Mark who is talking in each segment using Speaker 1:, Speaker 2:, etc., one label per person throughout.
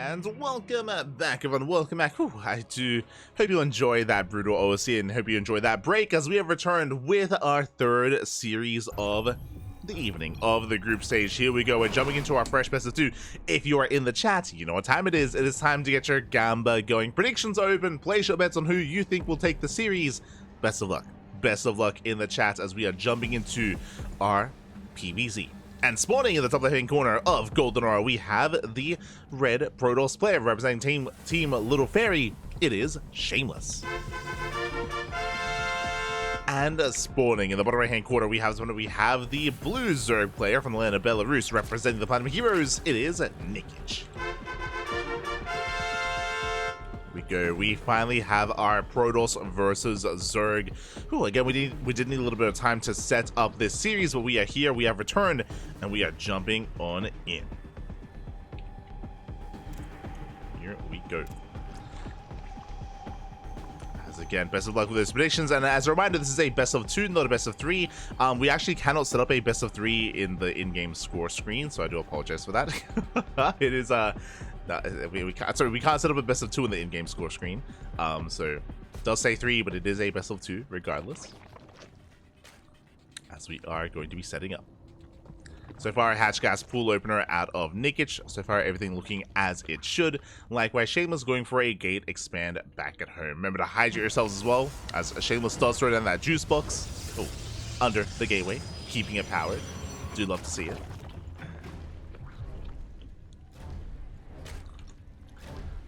Speaker 1: And welcome back, everyone. Welcome back. Whew, I do hope you enjoy that brutal OC and hope you enjoy that break as we have returned with our third series of the evening of the group stage. Here we go. We're jumping into our fresh best of two. If you are in the chat, you know what time it is. It is time to get your gamba going. Predictions are open. Place your bets on who you think will take the series. Best of luck. Best of luck in the chat as we are jumping into our PvZ. And spawning in the top left-hand corner of Golden Aura, we have the red Protoss player representing Team Little Fairy. It is Shameless. And spawning in the bottom right-hand corner, we have the blue Zerg player from the land of Belarus representing the Platinum Heroes. It is Nikich. We finally have our Protoss versus Zerg. Ooh, again, we did need a little bit of time to set up this series, but we are here, we have returned, and we are jumping on in. Here we go. As again, best of luck with those predictions, and as a reminder, this is a best of two, not a best of three. We actually cannot set up a best of three in the in-game score screen, so I do apologize for that. It is we can't set up a best of two in the in-game score screen. So it does say three, but it is a best of two regardless, as we are going to be setting up. So far, hatch gas pool opener out of Nikich. So far, everything looking as it should. Likewise, Shameless going for a gate expand back at home. Remember to hydrate yourselves as well, as Shameless does throw down that juice box. Oh, under the gateway, keeping it powered. Do love to see it.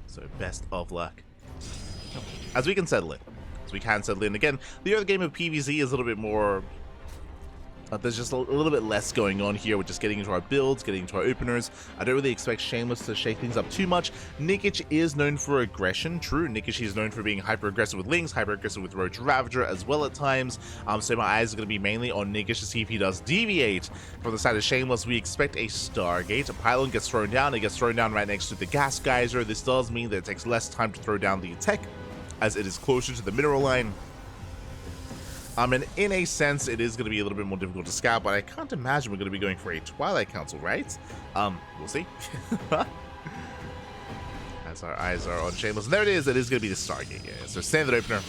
Speaker 1: So best of luck as we can settle in. Again, the other game of PvZ is a little bit more. There's just a little bit less going on here with just getting into our builds, getting into our openers. I don't really expect Shameless to shake things up too much. Nikich is known for aggression, true. Nikich is known for being hyper-aggressive with Lynx, hyper-aggressive with Roach Ravager as well at times. So my eyes are going to be mainly on Nikich to see if he does deviate. From the side of Shameless, we expect a Stargate. A pylon gets thrown down. It gets thrown down right next to the gas geyser. This does mean that it takes less time to throw down the tech, as it is closer to the mineral line. And in a sense, it is going to be a little bit more difficult to scout, but I can't imagine we're going to be going for a Twilight Council, right? We'll see. As our eyes are on Shameless. And there it is going to be the Stargate. Yeah, so standard opener.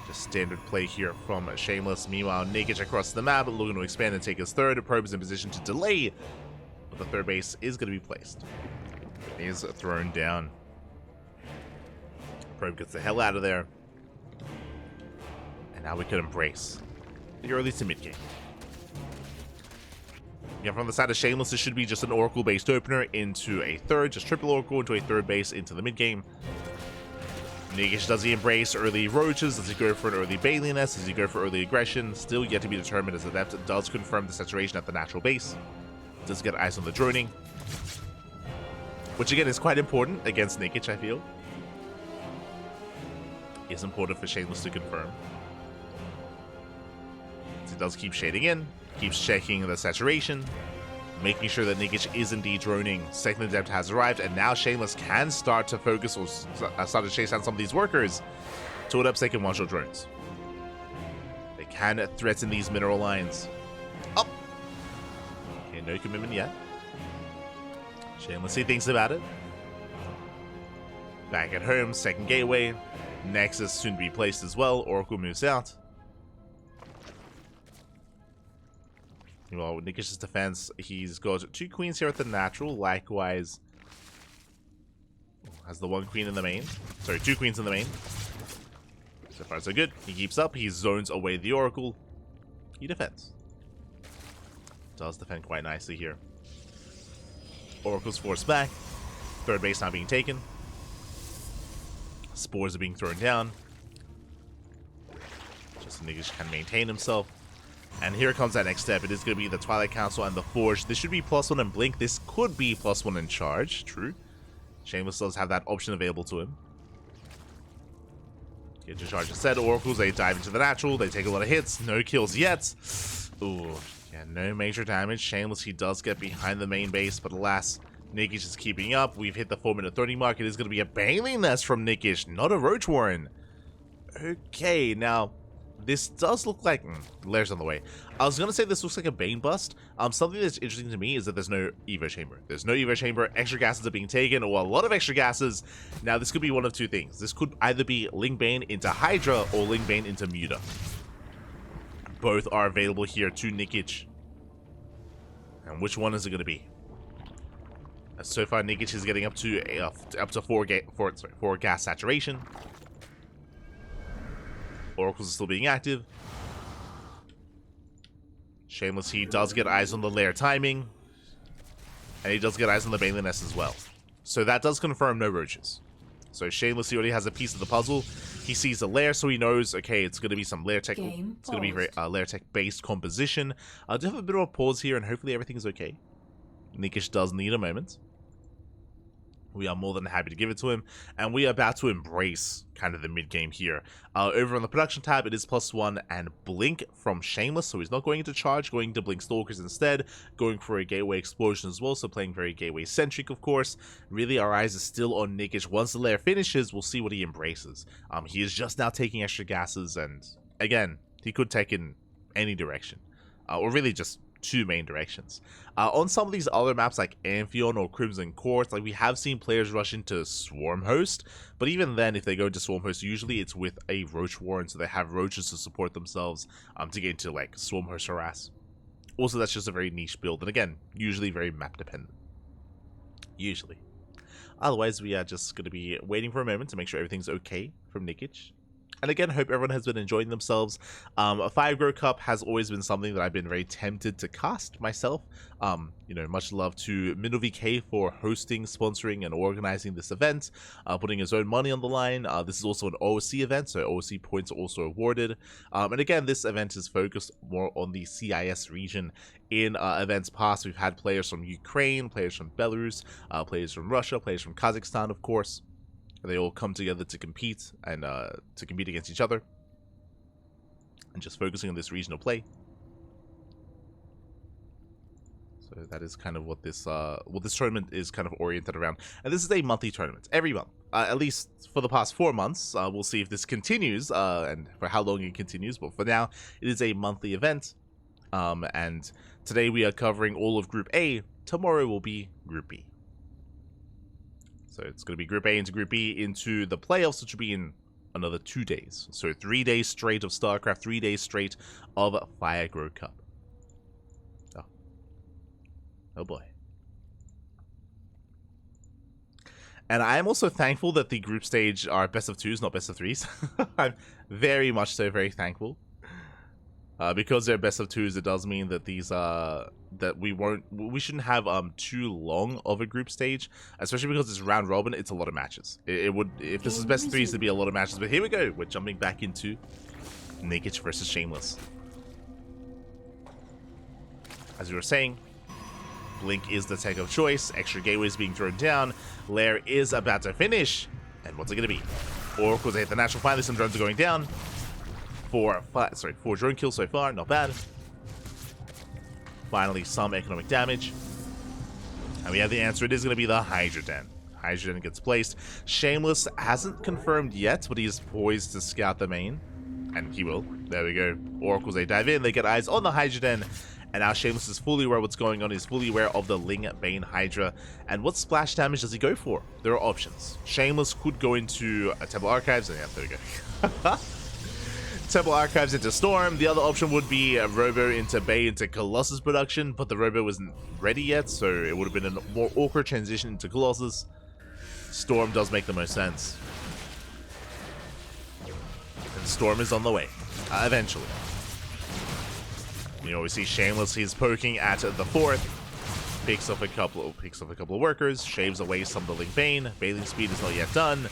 Speaker 1: Just standard play here from Shameless. Meanwhile, Nikich across the map, looking to expand and take his third. Probe is in position to delay, but the third base is going to be placed. It is thrown down. Probe gets the hell out of there. And now we can embrace the early to mid game. Yeah, from the side of Shameless, this should be just an Oracle-based opener into a third, just triple Oracle into a third base into the mid game. Nikich, does he embrace early Roaches? Does he go for an early Baliness? Does he go for early Aggression? Still yet to be determined, as Adept does confirm the saturation at the natural base. Does get eyes on the droning, which again is quite important against Nikich, I feel. Is important for Shameless to confirm. He does keep shading in, keeps checking the saturation, making sure that Nikich is indeed droning. Second Adept has arrived, and now Shameless can start to focus or start to chase down some of these workers to Adepts they can one-shot drones. They can threaten these mineral lines. Oh! Okay, no commitment yet. Shameless, he thinks about it. Back at home, second gateway. Nexus soon to be placed as well. Oracle moves out. Well, with Nikich's defense, he's got two queens here at the natural. Likewise, has the one queen in the main. Sorry, two queens in the main. So far, so good. He keeps up. He zones away the Oracle. He defends. Does defend quite nicely here. Oracle's forced back. Third base not being taken. Spores are being thrown down. Just so Nikich can maintain himself. And here comes that next step. It is going to be the Twilight Council and the Forge. This should be +1 in Blink. This could be +1 in Charge. True. Shameless does have that option available to him. Get your charge instead. Oracles, they dive into the natural. They take a lot of hits. No kills yet. Ooh. Yeah, no major damage. Shameless, he does get behind the main base, but alas, Nikich is keeping up. We've hit the 4-minute 30 mark. It is going to be a Bailey Nest from Nikich, not a Roach Warren. Okay, now This does look like... Lair's on the way. I was going to say this looks like a Bane bust. Something that's interesting to me is that there's no Evo Chamber. There's no Evo Chamber. Extra gases are being taken, or a lot of extra gases. Now, this could be one of two things. This could either be Ling Bane into Hydra or Ling Bane into Muta. Both are available here to Nikich. And which one is it going to be? So far, Nikich is getting up to 4 gas saturation. Oracles are still being active. Shameless, he does get eyes on the Lair timing. And he does get eyes on the Baneliness as well. So that does confirm no roaches. So Shameless, he already has a piece of the puzzle. He sees the Lair, so he knows, okay, it's going to be some Lair Tech. It's going to be very Lair Tech based composition. I'll do have a bit of a pause here, and hopefully everything is okay. Nikich does need a moment. We are more than happy to give it to him, and we are about to embrace kind of the mid-game here. Over on the production tab, it is +1 and Blink from Shameless, so he's not going into charge, going to Blink Stalkers instead, going for a Gateway Explosion as well, so playing very Gateway-centric, of course. Really, our eyes are still on Nikich. Once the Lair finishes, we'll see what he embraces. He is just now taking extra gases, and again, he could take in any direction, or really just 2 main directions. On some of these other maps like Amphion or Crimson Court, like we have seen players rush into Swarm Host, but even then, if they go into Swarm Host, usually it's with a Roach Warren, so they have roaches to support themselves to get into like Swarm Host harass. Also, that's just a very niche build, and again, usually very map dependent. Usually. Otherwise, we are just going to be waiting for a moment to make sure everything's okay from Nikich. And again, hope everyone has been enjoying themselves. A Fire Grow Cup has always been something that I've been very tempted to cast myself. You know, much love to MinoVK for hosting, sponsoring, and organizing this event, putting his own money on the line. This is also an OOC event, so OOC points are also awarded. And again, this event is focused more on the CIS region. In events past, we've had players from Ukraine, players from Belarus, players from Russia, players from Kazakhstan, of course. They all come together to compete and to compete against each other, and just focusing on this regional play. So that is kind of what this tournament is kind of oriented around. And this is a monthly tournament, every month, at least for the past 4 months. We'll see if this continues and for how long it continues. But for now, it is a monthly event. And today we are covering all of Group A. Tomorrow will be Group B. So it's going to be Group A into Group B into the playoffs, which will be in another 2 days. So 3 days straight of StarCraft, 3 days straight of Fire Grow Cup. Oh boy. And I am also thankful that the group stage are best of 2s, not best of 3s. I'm very much so very thankful. Because they're best of 2s, it does mean that these that we shouldn't have too long of a group stage, especially because it's round robin. It's a lot of matches. It would, if this was best of 3s, it'd be a lot of matches. But here we go. We're jumping back into Nikich versus Shameless. As we were saying, Blink is the tech of choice. Extra gateways being thrown down. Lair is about to finish, and what's it gonna be? Oracles hit the natural finally. Some drones are going down. 4 drone kills so far, not bad. Finally, some economic damage. And we have the answer. It is going to be the Hydra Den. Hydra Den gets placed. Shameless hasn't confirmed yet, but he is poised to scout the main. And he will. There we go. Oracles, they dive in. They get eyes on the Hydra Den. And now Shameless is fully aware of what's going on. He's fully aware of the Ling Bane Hydra. And what splash damage does he go for? There are options. Shameless could go into a Temple Archives. And yeah, there we go. Temple Archives into Storm. The other option would be Robo into Bay into Colossus production, but the Robo wasn't ready yet, so it would have been a more awkward transition into Colossus. Storm does make the most sense. And Storm is on the way, eventually. You know, we see Shameless, he's poking at the 4th, picks up a couple of workers, shaves away some of the Ling Bane. Bailing speed is not yet done.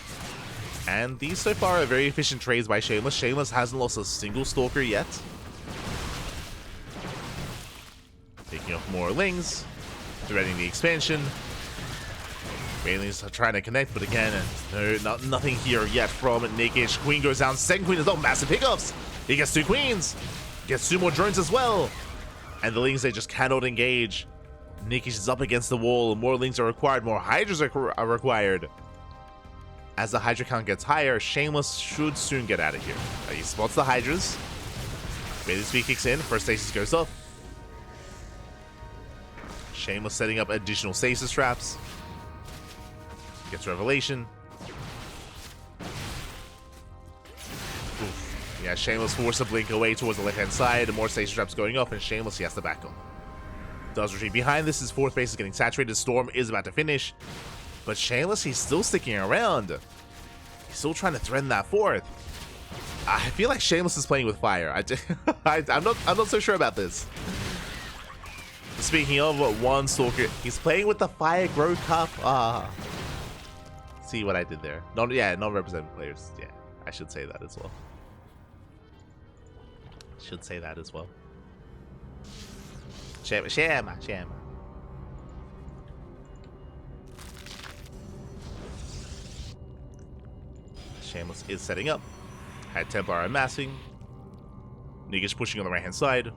Speaker 1: And these so far are very efficient trades by Shameless. Shameless hasn't lost a single Stalker yet. Picking up more Lings. Threading the expansion. Bailey's trying to connect, but again, no, nothing here yet from Nikich. Queen goes down. Second Queen is no massive pickups. He gets 2 Queens. Gets 2 more drones as well. And the Lings, they just cannot engage. Nikich is up against the wall. More Lings are required. More Hydras are required. As the Hydra count gets higher, Shameless should soon get out of here. He spots the Hydras. Bailey speed kicks in. First stasis goes off. Shameless setting up additional stasis traps. Gets revelation. Oof. Yeah, Shameless forces a blink away towards the left-hand side. More stasis traps going off, and Shameless, he has to back up. Does retreat behind this. His fourth base is getting saturated. Storm is about to finish. But Shameless, he's still sticking around. He's still trying to threaten that fourth. I feel like Shameless is playing with fire. I'm not so sure about this. Speaking of one Stalker, he's playing with the Fire Grow Cup. See what I did there? Non-represented players. Yeah, I should say that as well. Should say that as well. Shama. Shameless is setting up. Had Templar amassing. Nikich pushing on the right-hand side.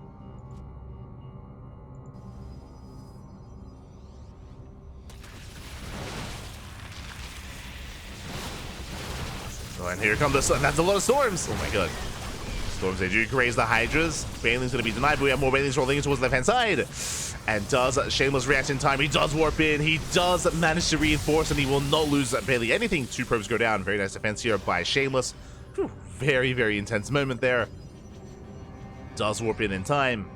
Speaker 1: Oh, and here comes the sun. That's a lot of storms. Oh my god. Storms, they do graze the Hydras. Baneling's going to be denied, but we have more Banelings rolling in towards the left-hand side. And does Shameless react in time? He does warp in. He does manage to reinforce, and he will not lose barely anything. 2 probes go down. Very nice defense here by Shameless. Whew, very, very intense moment there. Does warp in time.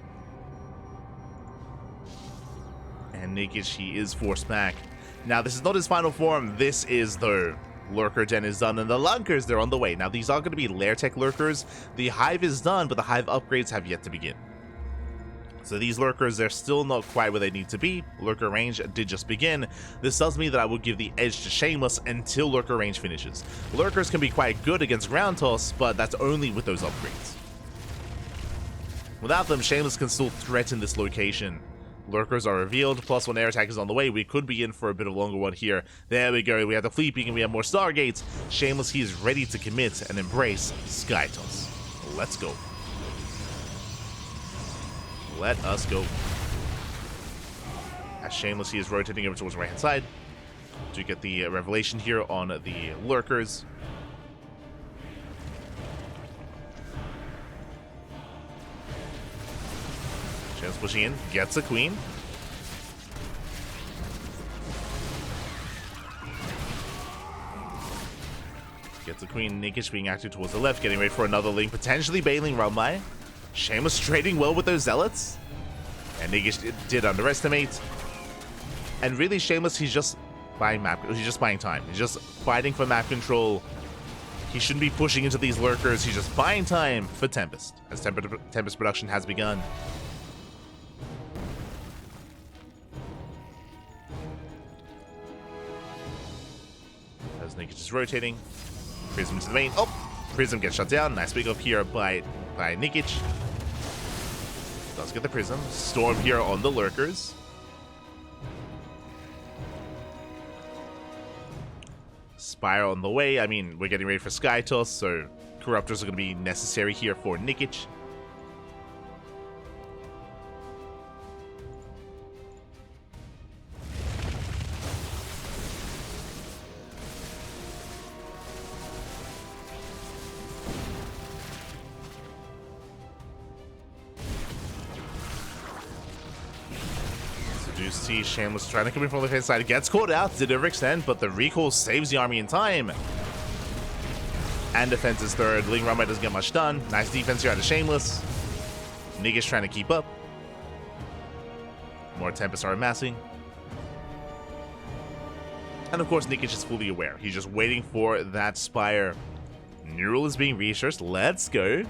Speaker 1: And Nikich, he is forced back. Now, this is not his final form. This is the Lurker Den is done, and the Lunkers, they're on the way. Now, these are going to be Lair Tech Lurkers. The Hive is done, but the Hive upgrades have yet to begin. So these Lurkers, they're still not quite where they need to be. Lurker range did just begin. This tells me that I will give the edge to Shameless until Lurker range finishes. Lurkers can be quite good against ground toss, but that's only with those upgrades. Without them, Shameless can still threaten this location. Lurkers are revealed, plus one air attack is on the way. We could be in for a bit of a longer one here. There we go, we have the Fleet Beacon, we have more Stargates. Shameless, he is ready to commit and embrace Sky Toss. Let's go. Let us go. As Shameless, he is rotating over towards the right-hand side to get the revelation here on the Lurkers. Shameless pushing in, gets a Queen. Gets a Queen. Nikich being active towards the left, getting ready for another link, potentially bailing run by. Shameless trading well with those Zealots. And Nikich did underestimate. And really, Shameless, he's just buying time. He's just fighting for map control. He shouldn't be pushing into these Lurkers. He's just buying time for Tempest, as Tempest production has begun. As Nikich is rotating. Prism to the main. Oh! Prism gets shut down. Nice pick up here by Nikich. Does get the Prism. Storm here on the Lurkers. Spire on the way. I mean, we're getting ready for Sky Toss, so Corruptors are going to be necessary here for Nikich. See Shameless trying to come in from the left-hand side. Gets caught out, did overextend, but the recall saves the army in time. And defense is third. Ling Runway doesn't get much done. Nice defense here out of Shameless. Nikich trying to keep up. More Tempests are amassing. And of course, Nikich is fully aware. He's just waiting for that Spire. Neural is being reassured. Let's go.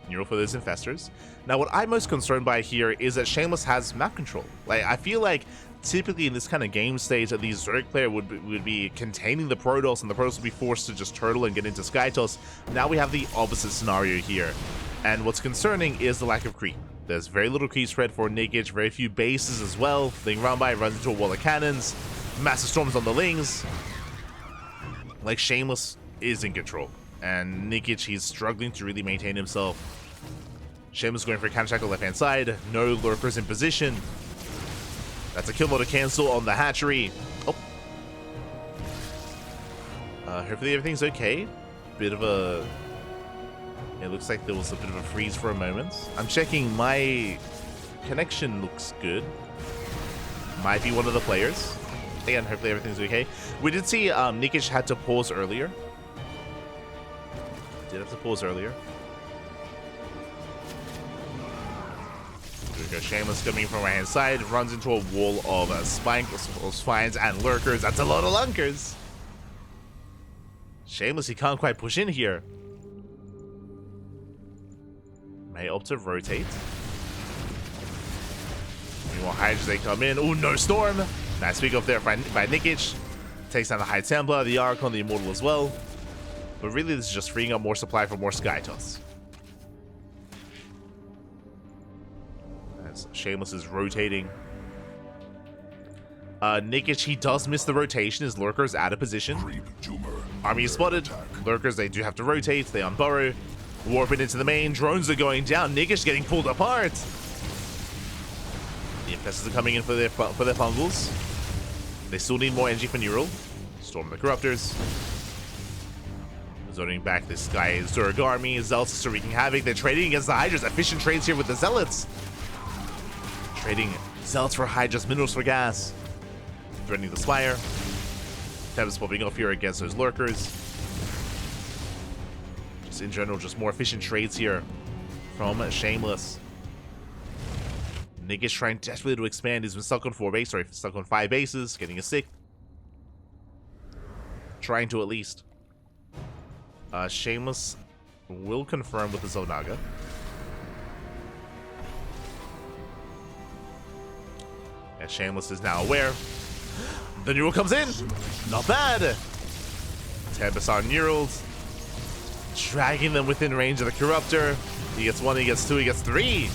Speaker 1: Neural for those Infestors. Now, what I'm most concerned by here is that Shameless has map control. Like, I feel like typically in this kind of game stage, that the Zerg player would be containing the Protoss, and the Protoss would be forced to just turtle and get into Sky Toss. Now we have the opposite scenario here. And what's concerning is the lack of creep. There's very little creep spread for Nikich, very few bases as well. Ling Runby runs into a wall of cannons. Massive storms on the Lings. Like, Shameless is in control. And Nikich, he's struggling to really maintain himself. Shameless going for a counter-attack on the left-hand side. No Lurkers in position. That's a kill mode to cancel on the hatchery. Oh. Hopefully everything's okay. Bit of a It looks like there was a bit of a freeze for a moment. I'm checking, my connection looks good. Might be one of the players. Again, hopefully everything's okay. We did see Nikich had to pause earlier. Did have to pause earlier. Here we go. Shameless coming from right hand side. Runs into a wall of spines and lurkers. That's a lot of lunkers. Shameless, he can't quite push in here. May opt to rotate. More Hydras, they come in. Oh, no Storm. Nice pick up there by Nikich. Takes down the High Templar, the Archon, the Immortal as well. But really, this is just freeing up more supply for more Sky Toss. As Shameless is rotating. Nikich, he does miss the rotation. His Lurker's out of position. Army is spotted. Lurkers, they do have to rotate. They unburrow. Warping into the main. Drones are going down. Nikich getting pulled apart. The Infestors are coming in for their fungals. They still need more energy for Neural. Storm the Corruptors. Zoning back this guy Zerg army. Zealots are wreaking havoc. They're trading against the Hydras. Efficient trades here with the Zealots. Trading Zealots for Hydras, minerals for gas. Threatening the Spire. Tempest popping off here against those Lurkers. Just in general, just more efficient trades here from Shameless. Nikich trying desperately to expand. He's been stuck on 4 bases, sorry, stuck on 5 bases, getting a 6th. Trying to at least. Shameless will confirm with the Zonaga. And Shameless is now aware. The Neural comes in. Not bad. Tempest on Neurals. Dragging them within range of the Corruptor. He gets 1, he gets 2, he gets 3.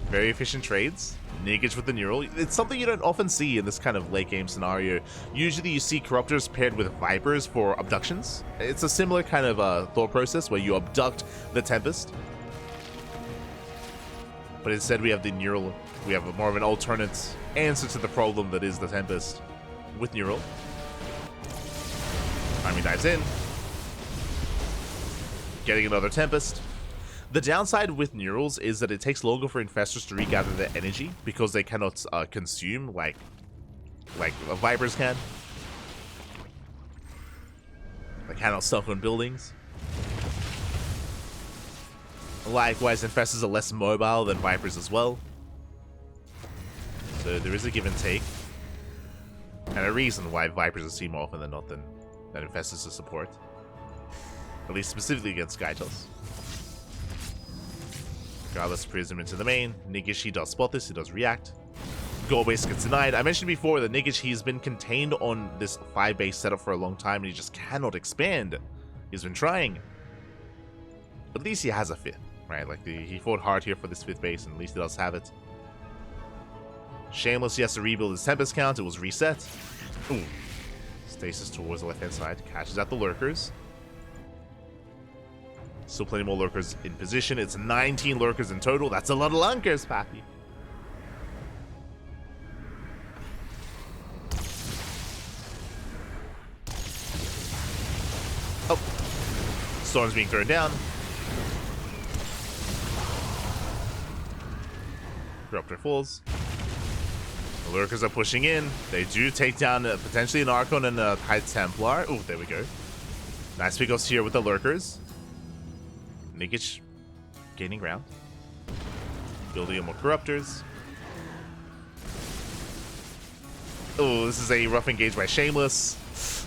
Speaker 1: Very efficient trades. Nikich with the Neural. It's something you don't often see in this kind of late game scenario. Usually you see Corruptors paired with Vipers for abductions. It's a similar kind of thought process where you abduct the Tempest. But instead we have the Neural. We have more of an alternate answer to the problem that is the Tempest with Neural. Army dives in. Getting another Tempest. The downside with Neurals is that it takes longer for Infestors to regather their energy because they cannot consume like Vipers can. They cannot stuff on buildings. Likewise, Infestors are less mobile than Vipers as well. So there is a give and take. And a reason why Vipers are seen more often than not than Infestors to support. At least specifically against Skytos. Regardless, Prism into the main. Nikich, he does spot this, he does react. Goal base gets denied. I mentioned before that Nikich, he's been contained on this 5 base setup for a long time and he just cannot expand. He's been trying. At least he has a 5th, right? Like he fought hard here for this 5th base and at least he does have it. Shameless, he has to rebuild his Tempest count. It was reset. Ooh. Stasis towards the left-hand side. Catches out the Lurkers. Still plenty more Lurkers in position. It's 19 Lurkers in total. That's a lot of Lunkers, Pappy. Oh. Storm's being thrown down. Corruptor falls. The Lurkers are pushing in. They do take down potentially an Archon and a High Templar. Oh, there we go. Nice pickups here with the Lurkers. Nikich gaining ground. Building up more Corruptors. Oh, this is a rough engage by Shameless.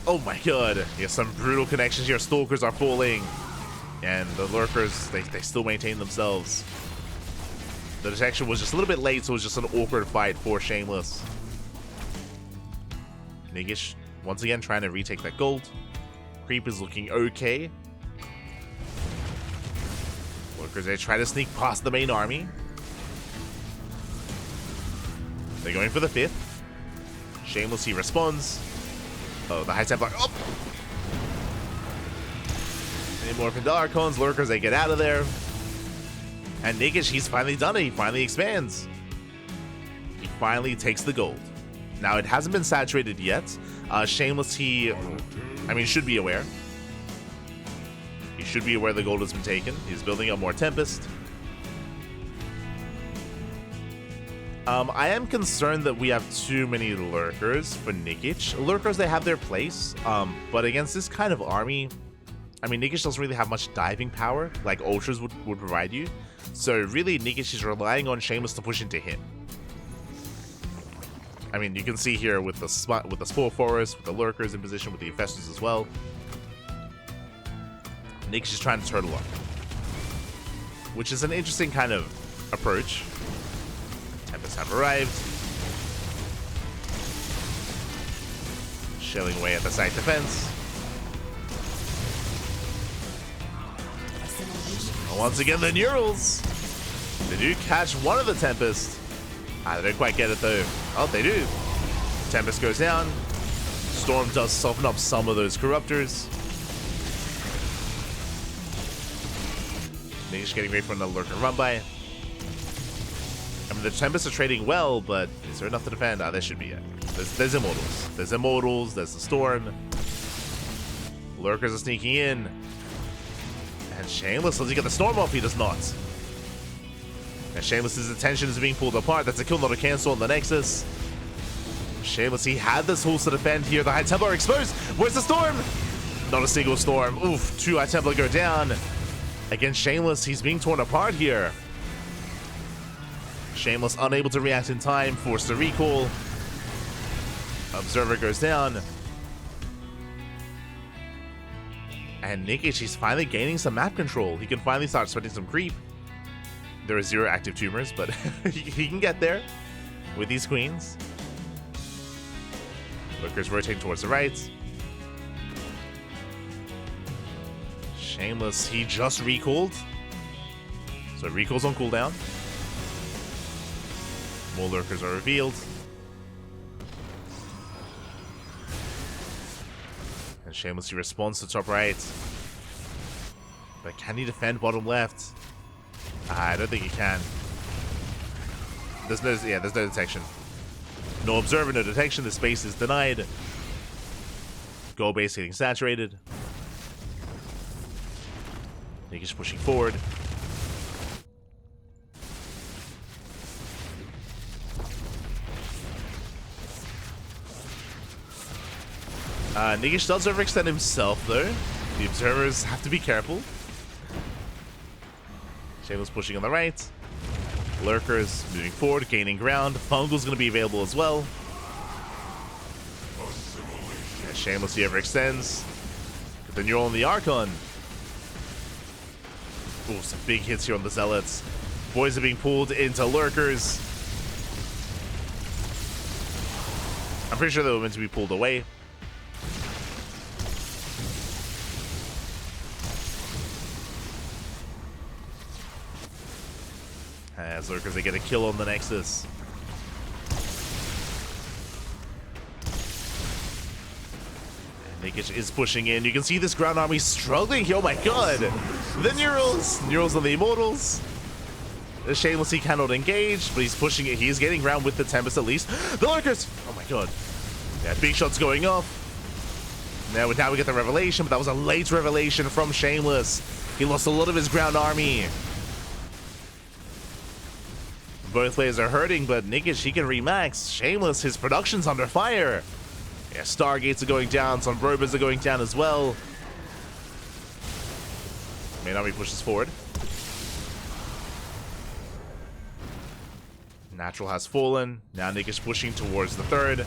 Speaker 1: Oh my god. Yeah, some brutal connections here. Stalkers are falling. And the Lurkers, they still maintain themselves. The detection was just a little bit late, so it was just an awkward fight for Shameless. Nikich, once again, trying to retake that gold. Creep is looking okay. Lurkers, they try to sneak past the main army. They're going for the 5th. Shameless, he responds. Oh, the High Templar. Oh! Any more from the Archons. Lurkers, they get out of there. And Nikich, he's finally done it. He finally expands. He finally takes the gold. Now, it hasn't been saturated yet. Shameless, he should be aware. He should be aware the gold has been taken. He's building up more Tempest. I am concerned that we have too many lurkers for Nikich. Lurkers, they have their place, but against this kind of army, I mean, Nikich doesn't really have much diving power like Ultras would provide you. So really, Nikich is relying on Shameless to push into him. I mean, you can see here with the Spore Forest, with the Lurkers in position, with the Infestors as well. Nikich is trying to turtle up, which is an interesting kind of approach. Tempests have arrived. Shelling away at the site defense. And once again, the Neurals. They do catch one of the Tempest. They don't quite get it though. Oh, they do. Tempest goes down. Storm does soften up some of those Corruptors. Nikich getting ready for another Lurker run by. I mean, the Tempests are trading well, but is there enough to defend? There should be, yeah. There's Immortals. There's Immortals, there's the Storm. Lurkers are sneaking in. And Shameless, does he get the Storm off? He does not. And Shameless's attention is being pulled apart. That's a kill, not a cancel on the Nexus. Shameless, he had this horse to defend here. The High Templar exposed. Where's the Storm? Not a single Storm. Oof, 2 High Templar go down. Against Shameless, he's being torn apart here. Shameless unable to react in time, forced to recall. Observer goes down. And Nikich, he's finally gaining some map control. He can finally start spending some creep. There are 0 active tumors, but he can get there with these queens. Lurkers rotating towards the right. Shameless, he just recalled. So recalls on cooldown. More Lurkers are revealed. And Shameless, he responds to top right. But can he defend bottom left? I don't think he can. There's no detection. No observer, no detection. The space is denied. Goal base getting saturated. Nikich pushing forward. Nikich does overextend himself though. The observers have to be careful. Shameless pushing on the right. Lurkers moving forward, gaining ground. Fungal's going to be available as well. Yeah, Shameless, he overextends. Get the Neural and the Archon. Ooh, some big hits here on the Zealots. Boys are being pulled into Lurkers. I'm pretty sure they were meant to be pulled away. As Lurkers, they get a kill on the Nexus. And Nikich is pushing in. You can see this ground army struggling here. Oh my god! The Neurals on the Immortals. The Shameless, he cannot engage, but he's pushing it. He's getting ground with the Tempest at least. The Lurkers! Oh my god. Yeah, big shots going off. Now we get the revelation, but that was a late revelation from Shameless. He lost a lot of his ground army. Both players are hurting, but Nikich, he can remax. Shameless, his production's under fire. Yeah, Stargates are going down, some Robers are going down as well. Main army pushes forward. Natural has fallen. Now Nikich pushing towards the third.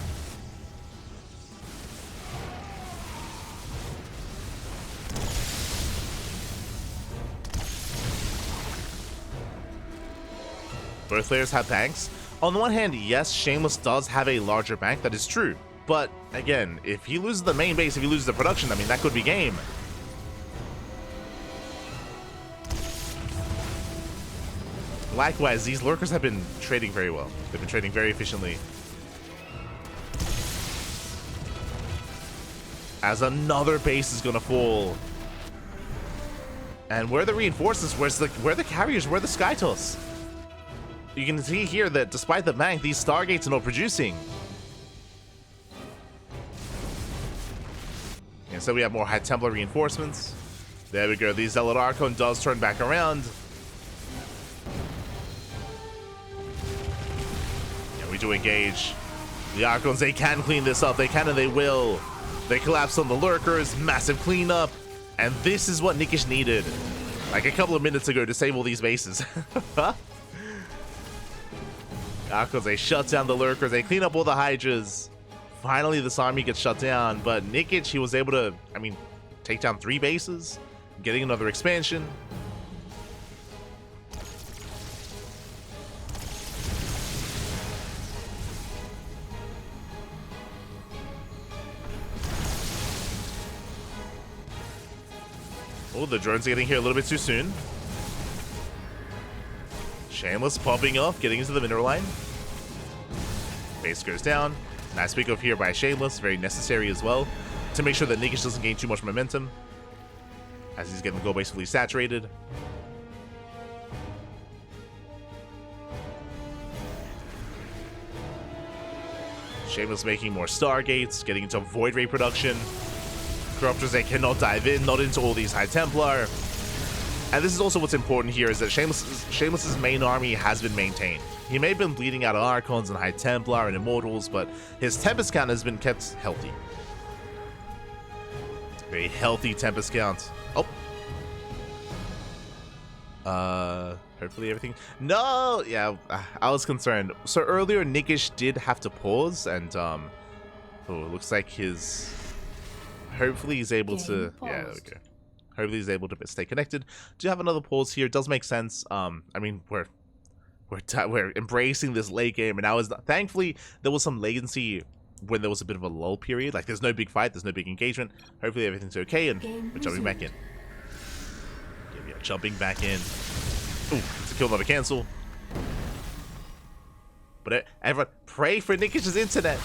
Speaker 1: Both players have banks. On the one hand, yes, Shameless does have a larger bank, that is true. But, again, if he loses the main base, if he loses the production, I mean, that could be game. Likewise, these Lurkers have been trading very well. They've been trading very efficiently. As another base is going to fall. And where are the reinforcements? Where are the carriers? Where are the Skytos? You can see here that despite the bank, these Stargates are not producing. And so we have more High Templar reinforcements. There we go. The Zealot Archon does turn back around. And we do engage. The Archons, they can clean this up. They can and they will. They collapse on the Lurkers. Massive cleanup. And this is what Nikich needed. Like a couple of minutes ago to save all these bases. Archons, they shut down the Lurkers. They clean up all the Hydras. Finally, this army gets shut down. But Nikich, he was able to, I mean, take down 3 bases. Getting another expansion. Oh, the drones are getting here a little bit too soon. Shameless popping off, getting into the mineral line. Base goes down. Nice pick off here by Shameless, very necessary as well, to make sure that Nikich doesn't gain too much momentum as he's getting the goal base fully saturated. Shameless making more Stargates, getting into Void Ray production. Corruptors, they cannot dive in, not into all these High Templar. And this is also what's important here, is that Shameless's main army has been maintained. He may have been bleeding out Archons and High Templar and Immortals, but his Tempest count has been kept healthy. Very healthy Tempest count. Oh. Hopefully everything... No! Yeah, I was concerned. So earlier, Nikich did have to pause, and, oh, it looks like his... Hopefully he's able to... Yeah, there we go. Hopefully he's able to stay connected. Do you have another pause here? It does make sense. I mean, we're embracing this late game, and thankfully there was some latency when there was a bit of a lull period. Like, there's no big fight, there's no big engagement. Hopefully everything's okay, and we're jumping back in. Yeah, we are jumping back in. Ooh, it's a kill, not a cancel. But everyone, pray for Nikich's internet.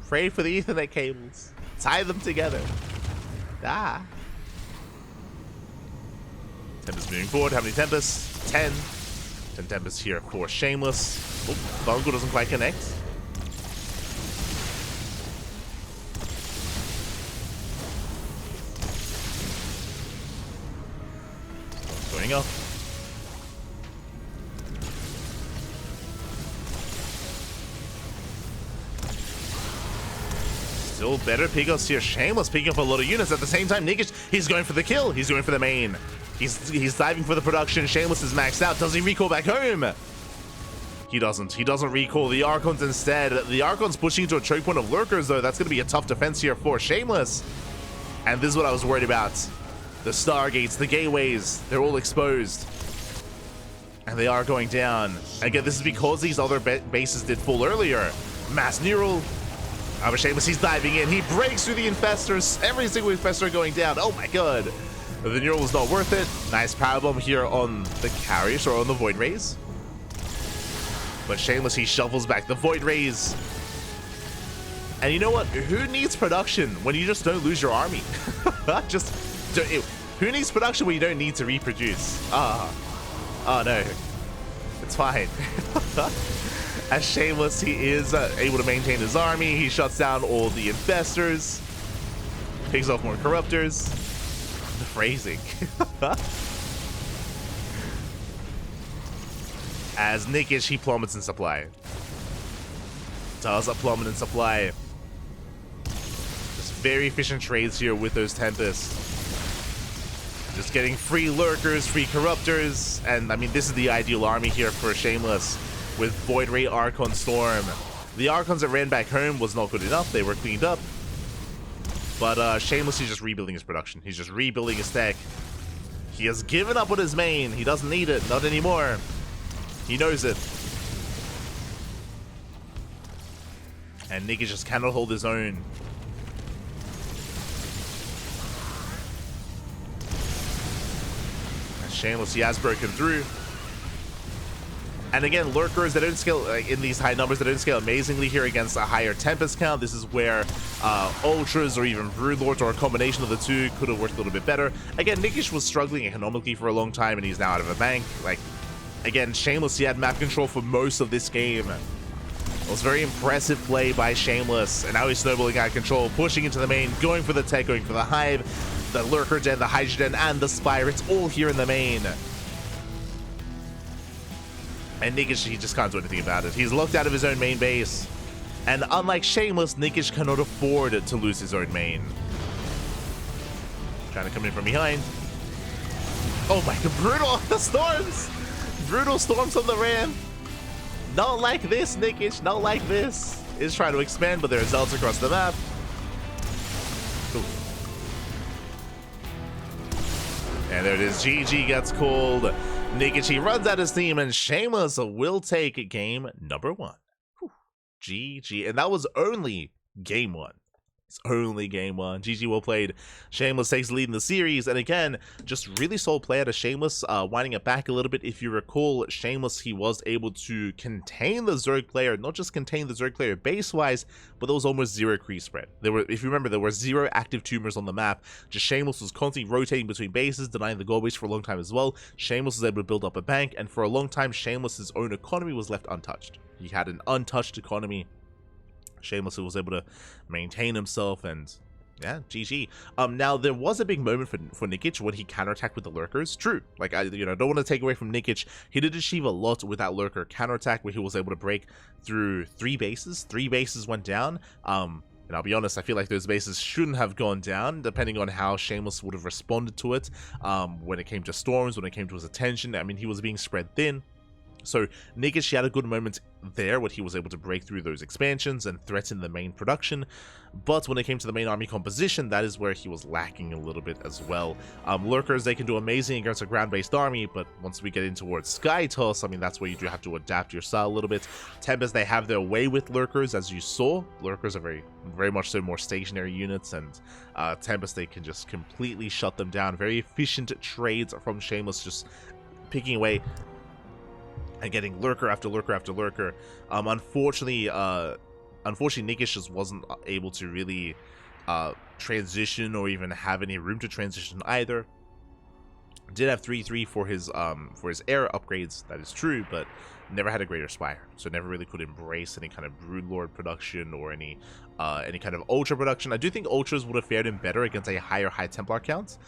Speaker 1: Pray for the Ethernet cables. Tie them together. Ah. Tempest moving forward. How many Tempests? 10. 10 Tempests here for Shameless. Oh, Bungle doesn't quite connect. Going up. Still better pickups here. Shameless picking up a lot of units. At the same time, Nikich, he's going for the kill. He's going for the main. He's diving for the production. Shameless is maxed out. Does he recall back home? He doesn't. He doesn't recall the Archons instead. The Archons pushing into a choke point of Lurkers, though. That's going to be a tough defense here for Shameless. And this is what I was worried about. The Stargates, the gateways, they're all exposed. And they are going down. Again, this is because these other bases did fall earlier. Mass Neural. Shameless, he's diving in. He breaks through the Infestors. Every single Infestor going down. Oh my god. The Neural was not worth it. Nice Powerbomb here on the Carriers, or on the Void Rays. But Shameless, he shuffles back the Void Rays. And you know what? Who needs production when you just don't lose your army? Who needs production when you don't need to reproduce? Oh no. It's fine. As Shameless, he is able to maintain his army. He shuts down all the Infestors. Picks off more Corruptors. The phrasing. As Nikich, he plummets in supply. Does a plummet in supply. Just very efficient trades here with those Tempests. Just getting free Lurkers, free Corruptors. And, I mean, this is the ideal army here for Shameless. With Void Ray, Archon, Storm. The Archons that ran back home was not good enough. They were cleaned up. But Shameless is just rebuilding his production. He's just rebuilding his tech. He has given up on his main. He doesn't need it. Not anymore. He knows it. And Nikich just cannot hold his own. And Shameless, he has broken through. And again, Lurkers, they don't scale in these high numbers, they don't scale amazingly here against a higher Tempest count. This is where Ultras or even Broodlords or a combination of the two could have worked a little bit better. Again, Nikich was struggling economically for a long time, and he's now out of a bank. Like, again, Shameless, he had map control for most of this game. It was very impressive play by Shameless, and now he's snowballing out of control, pushing into the main, going for the tech, going for the hive. The Lurker Gen, the Hydrogen, and the Spire, it's all here in the main. And Nikich, he just can't do anything about it. He's locked out of his own main base. And unlike Shameless, Nikich cannot afford to lose his own main. Trying to come in from behind. Oh my god, brutal! The storms! Brutal storms on the ramp. Not like this, Nikich, not like this. He's trying to expand, but there are Zelts across the map. Ooh. And there it is, GG gets called. Nikich, he runs out his team, and Shameless will take game number 1. Whew. GG, and that was only game 1. It's only game 1. GG, well played. Shameless takes the lead in the series, and again, just really solid play out of Shameless, winding it back a little bit. If you recall, Shameless, he was able to contain the Zerg player, not just contain the Zerg player base-wise, but there was almost 0 creep spread. There were, if you remember, there were 0 active tumors on the map. Just Shameless was constantly rotating between bases, denying the goal base for a long time as well. Shameless was able to build up a bank, and for a long time, Shameless's own economy was left untouched. He had an untouched economy. Shameless was able to maintain himself, and yeah, GG. Now there was a big moment for Nikich when he counterattacked with the lurkers. True, like I don't want to take away from Nikich. He did achieve a lot with that lurker counterattack, where he was able to break through 3 bases. 3 bases went down. And I'll be honest, I feel like those bases shouldn't have gone down, depending on how Shameless would have responded to it. When it came to storms, when it came to his attention, I mean, he was being spread thin. So Nikich, he had a good moment there where he was able to break through those expansions and threaten the main production, but when it came to the main army composition, that is where he was lacking a little bit as well. Lurkers, they can do amazing against a ground-based army, but once we get in towards Sky Toss, I mean, that's where you do have to adapt your style a little bit. Tempest, they have their way with Lurkers, as you saw. Lurkers are very much so more stationary units, and Tempest, they can just completely shut them down. Very efficient trades from Shameless, just picking away and getting lurker after lurker after lurker. Unfortunately, Nikich just wasn't able to really transition or even have any room to transition either. Did have 3/3 for his air upgrades, that is true, but never had a greater spire, so never really could embrace any kind of Broodlord production or any kind of Ultra production. I do think Ultras would have fared him better against a higher High Templar count.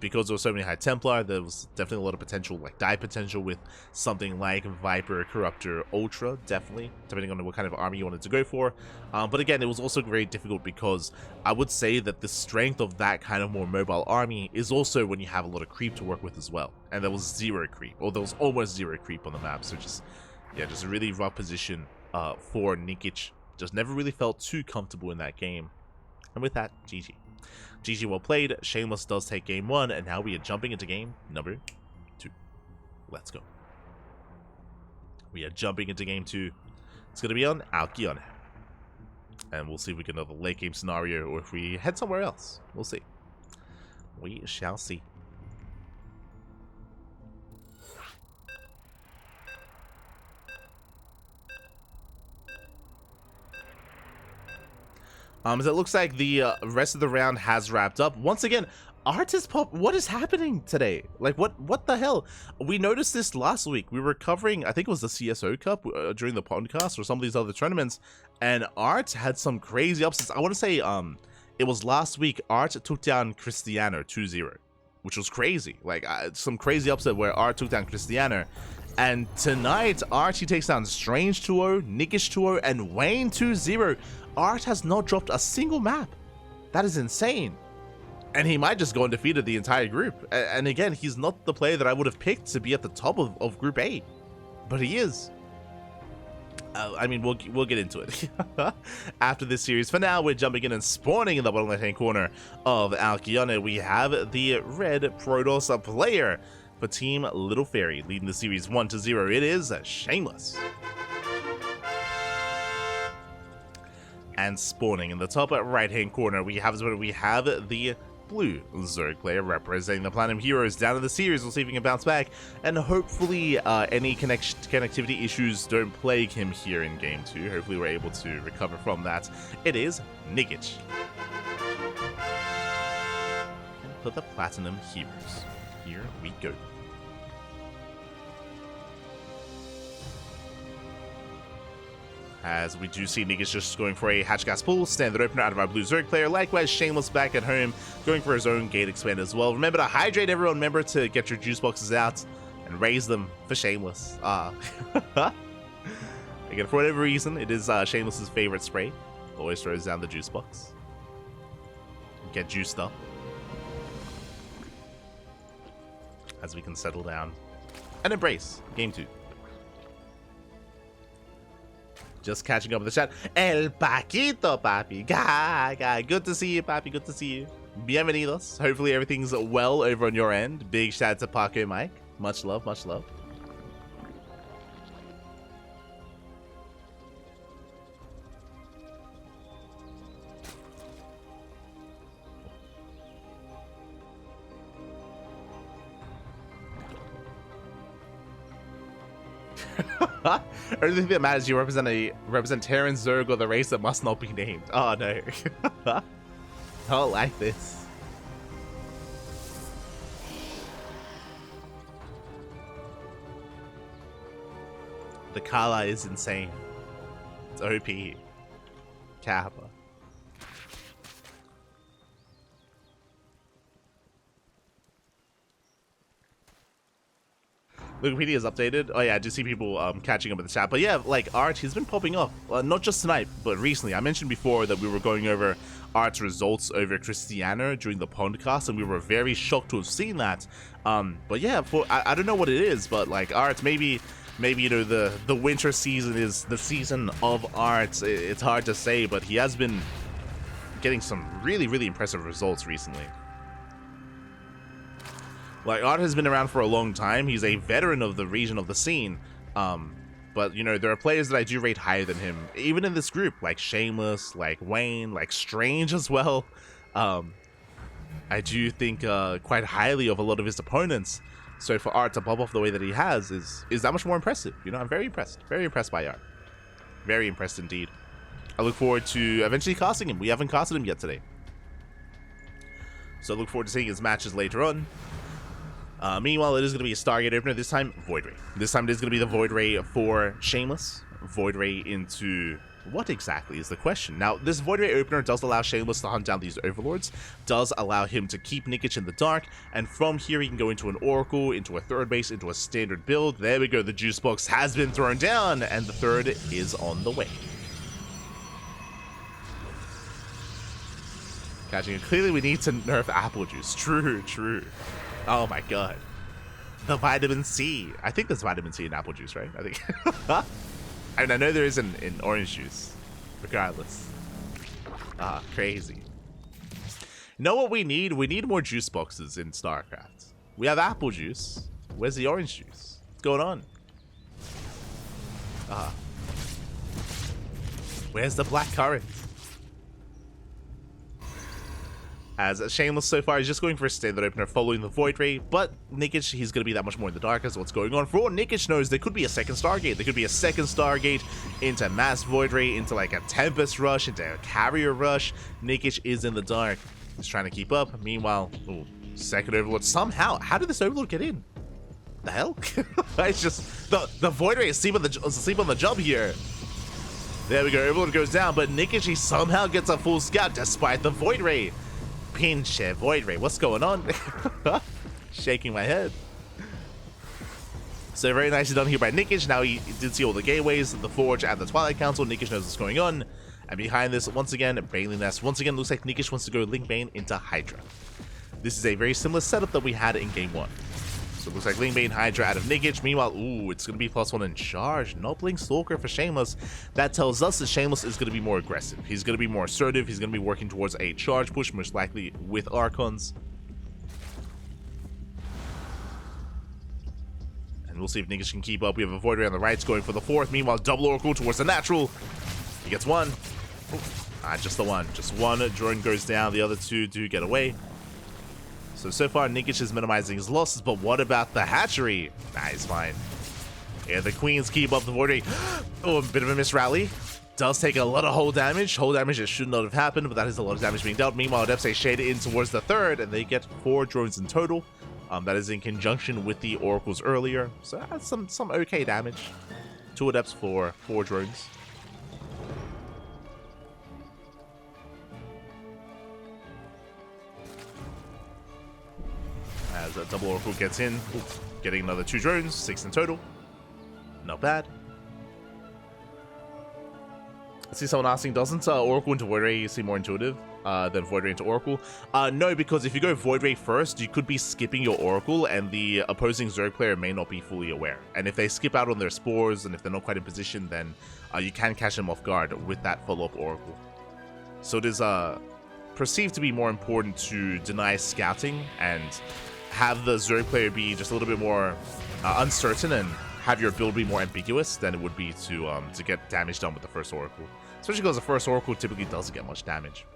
Speaker 1: Because there were so many High Templar, there was definitely a lot of potential, like die potential with something like Viper, Corruptor, Ultra, definitely, depending on what kind of army you wanted to go for. But again, it was also very difficult because I would say that the strength of that kind of more mobile army is also when you have a lot of creep to work with as well. And there was 0 creep, or there was almost 0 creep on the map, so just a really rough position for Nikich. Just never really felt too comfortable in that game. And with that, GG. GG, well played. Shameless does take game 1, and now we are jumping into game number 2. Let's go. We are jumping into game 2. It's going to be on Alkion. And we'll see if we get another late game scenario, or if we head somewhere else. We'll see. We shall see. As it looks like the rest of the round has wrapped up. Once again, Artist Pop, what is happening today? Like, what the hell? We noticed this last week. We were covering, I think it was the CSO Cup during the podcast or some of these other tournaments, and Art had some crazy upsets. I want to say it was last week, Art took down Cristiano 2-0, which was crazy. Like, some crazy upset where Art took down Cristiano. And tonight, Archie takes down Strange 2-0, Nikich 2-0, and Wayne 2-0. Art has not dropped a single map. That is insane. And he might just go undefeated the entire group. And again, he's not the player that I would have picked to be at the top of Group A. But he is. I mean, we'll get into it after this series. For now, we're jumping in and spawning in the bottom left-hand corner of Alkione. We have the red Protoss player for Team Little Fairy, leading the series 1-0. It is Shameless. And spawning in the top right-hand corner, we have the blue Zerg player representing the Platinum Heroes down in the series. We'll see if he can bounce back, and hopefully any connectivity issues don't plague him here in Game 2. Hopefully we're able to recover from that. It is Nikich. And for the Platinum Heroes, here we go. As we do see Nikich just going for a Hatch Gas pull, standard opener out of our blue Zerg player. Likewise, Shameless back at home, going for his own gate expand as well. Remember to hydrate everyone, remember to get your juice boxes out and raise them for Shameless. Again, for whatever reason, it is Shameless's favorite spray. Always throws down the juice box. Get juiced up. As we can settle down and embrace Game 2. Just catching up with the chat. El Paquito, papi. Guy. Good to see you, papi. Good to see you. Bienvenidos. Hopefully everything's well over on your end. Big shout out to Paco Mike. Much love, much love. Only thing that matters, you represent Terran Zerg or the race that must not be named. Oh no. I don't like this. The Kala is insane. It's OP. Kappa. Wikipedia is updated. Oh yeah, I do see people catching up with the chat. But yeah, like Art, he's been popping up. Not just tonight, but recently. I mentioned before that we were going over Art's results over Cristiano during the podcast, and we were very shocked to have seen that. But yeah, I don't know what it is, but like Art, maybe you know the winter season is the season of Art. It's hard to say, but he has been getting some really impressive results recently. Like, Art has been around for a long time. He's a veteran of the region, of the scene. But, you know, there are players that I do rate higher than him. Even in this group, like Shameless, like Wayne, like Strange as well. I do think quite highly of a lot of his opponents. So for Art to pop off the way that he has is that much more impressive. You know, I'm very impressed. Very impressed by Art. Very impressed indeed. I look forward to eventually casting him. We haven't casted him yet today. So I look forward to seeing his matches later on. Meanwhile, it is going to be a Stargate opener, this time Void Ray. This time it is going to be the Void Ray for Shameless. Void Ray into what exactly is the question? Now, this Void Ray opener does allow Shameless to hunt down these Overlords, does allow him to keep Nikich in the dark, and from here he can go into an Oracle, into a third base, into a standard build. There we go, the juice box has been thrown down, and the third is on the way. Catching it. Clearly we need to nerf apple juice. True. Oh my god. The vitamin C. I think there's vitamin C in apple juice, right? I think. I mean, I know there is in orange juice. Regardless. Crazy. You know what we need? We need more juice boxes in StarCraft. We have apple juice. Where's the orange juice? What's going on? Where's the black currant? As Shameless so far is just going for a standard opener following the Void Ray, but Nikich, he's going to be that much more in the dark as to what's going on. For all Nikich knows, there could be a second Stargate. There could be a second Stargate into Mass Void Ray, into like a Tempest Rush, into a Carrier Rush. Nikich is in the dark. He's trying to keep up. Meanwhile, second Overlord. Somehow, how did this Overlord get in? The hell? It's just, the Void Ray is asleep on the job here. There we go, Overlord goes down, but Nikich, he somehow gets a full scout despite the Void Ray. Pinche Void Ray, what's going on? Shaking my head. So very nicely done here by Nikich. Now he did see all the gateways, the Forge, and the Twilight Council. Nikich knows what's going on. And behind this, once again, Baneling Nest. Once again, looks like Nikich wants to go Link Bane into Hydra. This is a very similar setup that we had in Game 1. So it looks like Link Bane Hydra out of Nikich. Meanwhile, it's going to be +1 in charge. No Blink Stalker for Shameless. That tells us that Shameless is going to be more aggressive. He's going to be more assertive. He's going to be working towards a charge push, most likely with Archons. And we'll see if Nikich can keep up. We have a Void Ray on the right, going for the fourth. Meanwhile, double Oracle towards the natural. He gets one. Just the one. Just one. Drone goes down. The other two do get away. So far, Nikich is minimizing his losses, but what about the hatchery? Nah, he's fine. Yeah, the Queens keep up the Void Ray. A bit of a miss rally. Does take a lot of hull damage. Hull damage that should not have happened, but that is a lot of damage being dealt. Meanwhile, Adepts shade in towards the third, and they get 4 drones in total. That is in conjunction with the Oracles earlier. So that's some okay damage. 2 Adepts for 4 drones. as a double Oracle gets in. Ooh, getting another 2 drones, 6 in total. Not bad. I see someone asking, doesn't Oracle into Void Ray seem more intuitive than Void Ray into Oracle? No, because if you go Void Ray first, you could be skipping your Oracle, and the opposing Zerg player may not be fully aware. And if they skip out on their spores, and if they're not quite in position, then you can catch them off guard with that follow-up Oracle. So it is perceived to be more important to deny scouting and have the Zerg player be just a little bit more uncertain and have your build be more ambiguous than it would be to get damage done with the first Oracle. Especially because the first Oracle typically doesn't get much damage.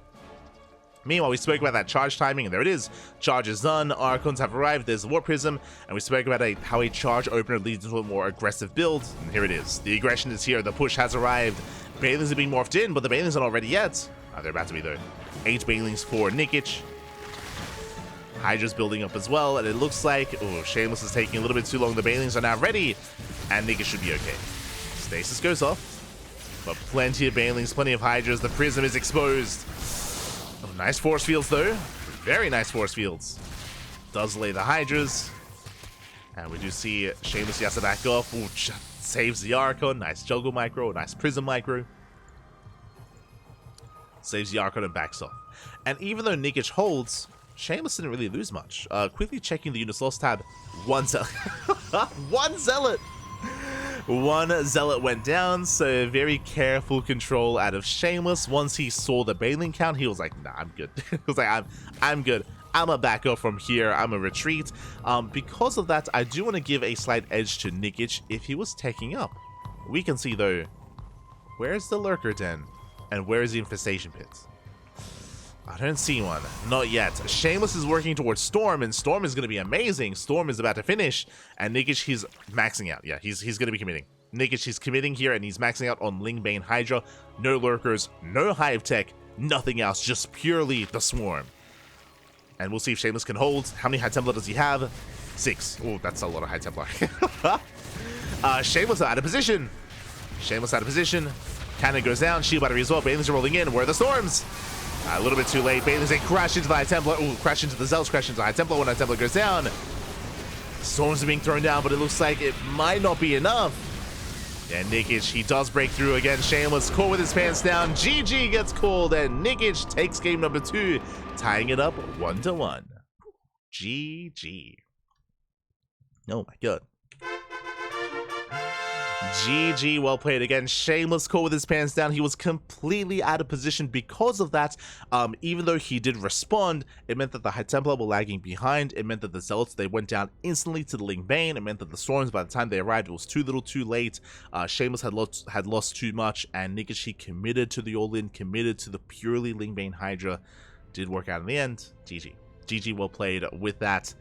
Speaker 1: Meanwhile, we spoke about that charge timing, and there it is. Charge is done, Archons have arrived, there's the Warp Prism, and we spoke about how a charge opener leads into a more aggressive build, and here it is. The aggression is here, the push has arrived. Banelings are being morphed in, but the Banelings are not ready yet. They're about to be though. 8 Banelings for Nikich. Hydra's building up as well, and it looks like, oh, Shameless is taking a little bit too long. The Banelings are now ready, and Nikich should be okay. Stasis goes off, but plenty of Banelings, plenty of Hydras. The Prism is exposed. Oh, nice force fields though. Very nice force fields. Does lay the Hydras. And we do see Shameless, he has to back off. Ooh, saves the Archon. Nice Juggle Micro, nice Prism Micro. Saves the Archon and backs off. And even though Nikich holds, Shameless didn't really lose much. Quickly checking the units lost tab. 1 Zealot. 1 Zealot! 1 Zealot went down, so very careful control out of Shameless. Once he saw the Baneling count, he was like, nah, I'm good. He was like, I'm good. I'm a back up from here. I'm a retreat. Because of that, I do want to give a slight edge to Nikich if he was taking up. We can see, though, where's the Lurker Den? And where is the Infestation Pit? I don't see one. Not yet. Shameless is working towards Storm, and Storm is going to be amazing. Storm is about to finish, and Nikich, he's maxing out. Yeah, he's going to be committing. Nikich, he's committing here, and he's maxing out on Lingbane Hydra. No Lurkers, no Hive Tech, nothing else, just purely the Swarm. And we'll see if Shameless can hold. How many High Templar does he have? 6. Oh, that's a lot of High Templar. Shameless out of position. Shameless out of position. Cannon goes down. Shield battery as well. Banelings are rolling in. Where are the Storms? A little bit too late. Banelings, they crash into the High Templar. Ooh, crash into the Zealots. Crash into the High Templar. When High Templar goes down, Storms are being thrown down, but it looks like it might not be enough. And Nikich, he does break through again. Shameless caught with his pants down. GG gets called, and Nikich takes game number 2, tying it up 1-1. GG. Oh my god. GG, well played again. Shameless caught with his pants down. He was completely out of position because of that. Even though he did respond, it meant that the High Templar were lagging behind. It meant that the Zealots, they went down instantly to the Lingbane. It meant that the Storms, by the time they arrived, it was too little too late. Shameless had lost too much, and Nikich, he committed to the all-in, committed to the purely Lingbane Hydra. Did work out in the end. GG. GG, well played. With that,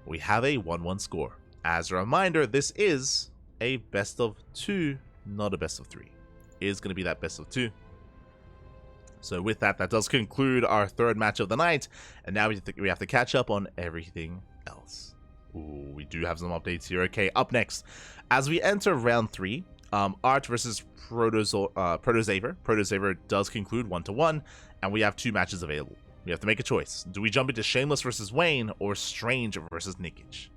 Speaker 1: we have a 1-1 score. As a reminder, this is a best of 2, not a best of 3. It is going to be that best of 2. So with that, that does conclude our 3rd match of the night, and now we have to catch up on everything else. Ooh, we do have some updates here. Okay, up next, as we enter round 3, Art versus Protosaver. Protosaver does conclude 1-1, and we have 2 matches available. We have to make a choice. Do we jump into Shameless versus Wayne or Strange versus Nikich?